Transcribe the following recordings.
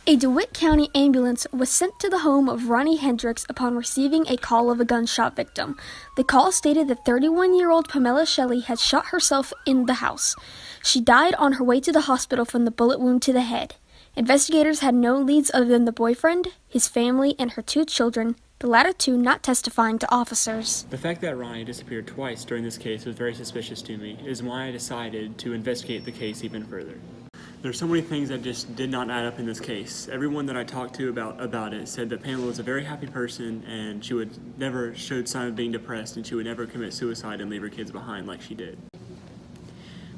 A DeWitt County ambulance was sent to the home of Ronnie Hendricks upon receiving a call of a gunshot victim. The call stated that 31-year-old Pamela Shelley had shot herself in the house. She died on her way to the hospital from the bullet wound to the head. Investigators had no leads other than the boyfriend, his family, and her 2 children, the latter 2 not testifying to officers. The fact that Ronnie disappeared twice during this case was very suspicious to me, is why I decided to investigate the case even further. There's so many things that just did not add up in this case. Everyone that I talked to about it said that Pamela was a very happy person and she would never showed sign of being depressed and she would never commit suicide and leave her kids behind like she did.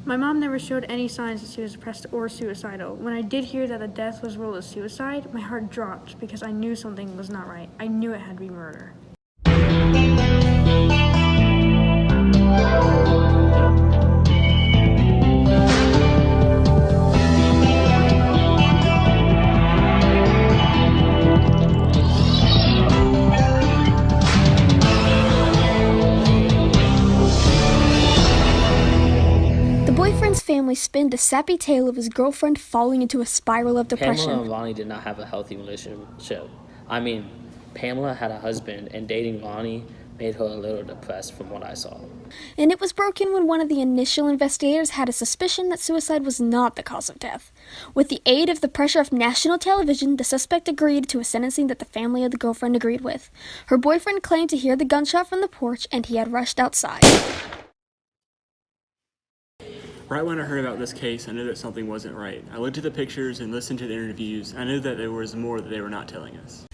My mom never showed any signs that she was depressed or suicidal. When I did hear that the death was ruled as suicide, my heart dropped because I knew something was not right. I knew it had to be murder. Boyfriend's family spinned a sappy tale of his girlfriend falling into a spiral of depression. Pamela and Ronnie did not have a healthy relationship. Pamela had a husband, and dating Ronnie made her a little depressed from what I saw. And it was broken when one of the initial investigators had a suspicion that suicide was not the cause of death. With the aid of the pressure of national television, the suspect agreed to a sentencing that the family of the girlfriend agreed with. Her boyfriend claimed to hear the gunshot from the porch, and he had rushed outside. Right when I heard about this case, I knew that something wasn't right. I looked at the pictures and listened to the interviews. I knew that there was more that they were not telling us.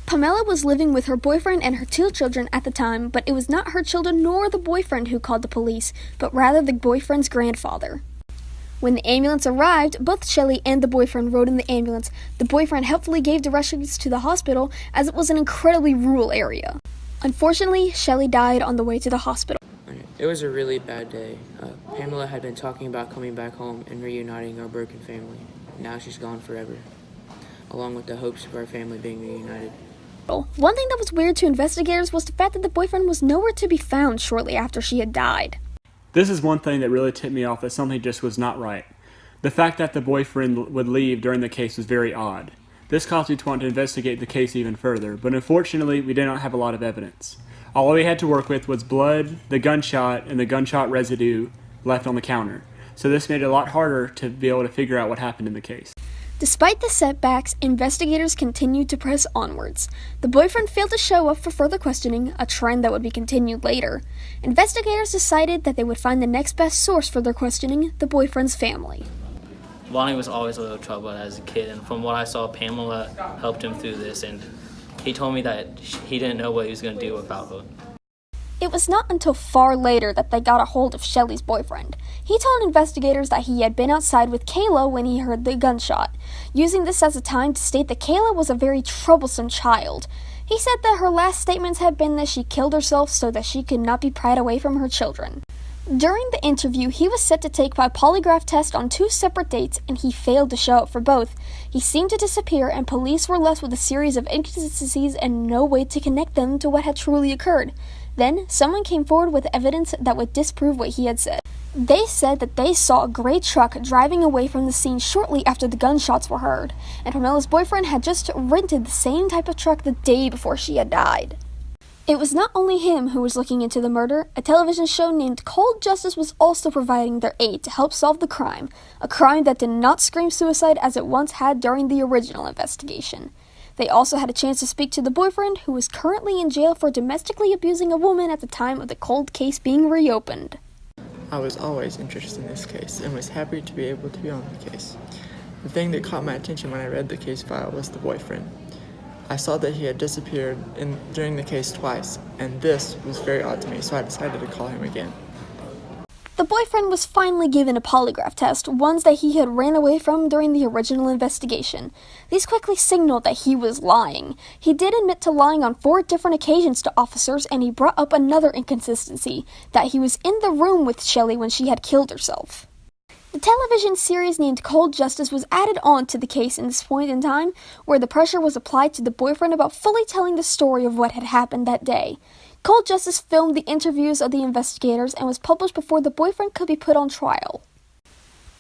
Pamela was living with her boyfriend and her 2 children at the time, but it was not her children nor the boyfriend who called the police, but rather the boyfriend's grandfather. When the ambulance arrived, both Shelley and the boyfriend rode in the ambulance. The boyfriend helpfully gave directions to the hospital, as it was an incredibly rural area. Unfortunately, Shelley died on the way to the hospital. It was a really bad day. Pamela had been talking about coming back home and reuniting our broken family. Now she's gone forever, along with the hopes of our family being reunited. One thing that was weird to investigators was the fact that the boyfriend was nowhere to be found shortly after she had died. This is one thing that really tipped me off that something just was not right. The fact that the boyfriend would leave during the case was very odd. This caused me to want to investigate the case even further, but unfortunately we did not have a lot of evidence. All we had to work with was blood, the gunshot, and the gunshot residue left on the counter. So this made it a lot harder to be able to figure out what happened in the case. Despite the setbacks, investigators continued to press onwards. The boyfriend failed to show up for further questioning, a trend that would be continued later. Investigators decided that they would find the next best source for their questioning, the boyfriend's family. Ronnie was always a little trouble as a kid, and from what I saw, Pamela helped him through this, and he told me that he didn't know what he was going to do without her. It was not until far later that they got a hold of Shelley's boyfriend. He told investigators that he had been outside with Kayla when he heard the gunshot, using this as a time to state that Kayla was a very troublesome child. He said that her last statements had been that she killed herself so that she could not be pried away from her children. During the interview, he was set to take a polygraph test on 2 separate dates, and he failed to show up for both. He seemed to disappear, and police were left with a series of inconsistencies and no way to connect them to what had truly occurred. Then, someone came forward with evidence that would disprove what he had said. They said that they saw a gray truck driving away from the scene shortly after the gunshots were heard, and Pamela's boyfriend had just rented the same type of truck the day before she had died. It was not only him who was looking into the murder. A television show named Cold Justice was also providing their aid to help solve the crime, a crime that did not scream suicide as it once had during the original investigation. They also had a chance to speak to the boyfriend, who was currently in jail for domestically abusing a woman at the time of the cold case being reopened. I was always interested in this case and was happy to be able to be on the case. The thing that caught my attention when I read the case file was the boyfriend. I saw that he had disappeared during the case twice, and this was very odd to me, so I decided to call him again. The boyfriend was finally given a polygraph test, ones that he had ran away from during the original investigation. These quickly signaled that he was lying. He did admit to lying on 4 different occasions to officers, and he brought up another inconsistency, that he was in the room with Shelley when she had killed herself. The television series named Cold Justice was added on to the case in this point in time, where the pressure was applied to the boyfriend about fully telling the story of what had happened that day. Cold Justice filmed the interviews of the investigators and was published before the boyfriend could be put on trial.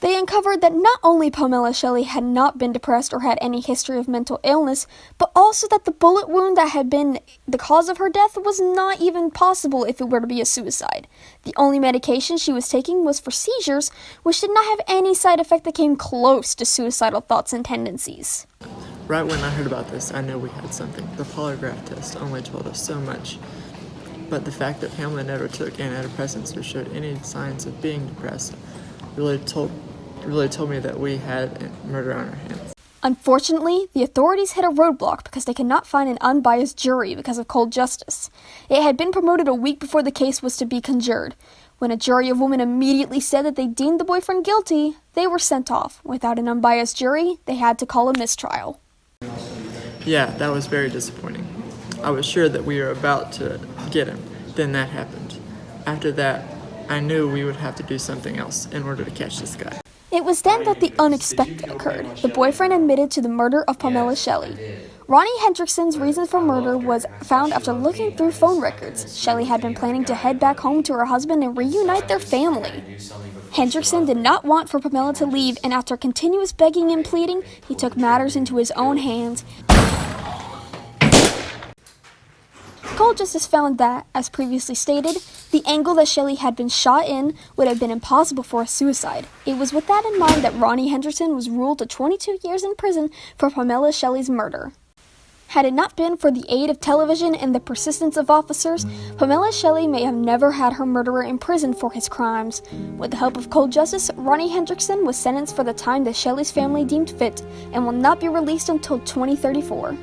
They uncovered that not only Pamela Shelley had not been depressed or had any history of mental illness, but also that the bullet wound that had been the cause of her death was not even possible if it were to be a suicide. The only medication she was taking was for seizures, which did not have any side effect that came close to suicidal thoughts and tendencies. Right when I heard about this, I knew we had something. The polygraph test only told us so much. But the fact that Pamela never took antidepressants or showed any signs of being depressed really told me that we had a murder on our hands. Unfortunately, the authorities hit a roadblock because they could not find an unbiased jury because of cold justice. It had been promoted a week before the case was to be conjured. When a jury of women immediately said that they deemed the boyfriend guilty, they were sent off. Without an unbiased jury, they had to call a mistrial. Yeah, that was very disappointing. I was sure that we were about to get him. Then that happened. After that, I knew we would have to do something else in order to catch this guy. It was then that the unexpected occurred. The boyfriend admitted to the murder of Pamela Shelley. Ronnie Hendrickson's reason for murder was found after looking through phone records. Shelley had been planning to head back home to her husband and reunite their family. Hendrickson did not want for Pamela to leave, and after continuous begging and pleading, he took matters into his own hands. Cold Justice found that, as previously stated, the angle that Shelley had been shot in would have been impossible for a suicide. It was with that in mind that Ronnie Hendrickson was ruled to 22 years in prison for Pamela Shelley's murder. Had it not been for the aid of television and the persistence of officers, Pamela Shelley may have never had her murderer imprisoned for his crimes. With the help of cold justice, Ronnie Hendrickson was sentenced for the time that Shelley's family deemed fit and will not be released until 2034.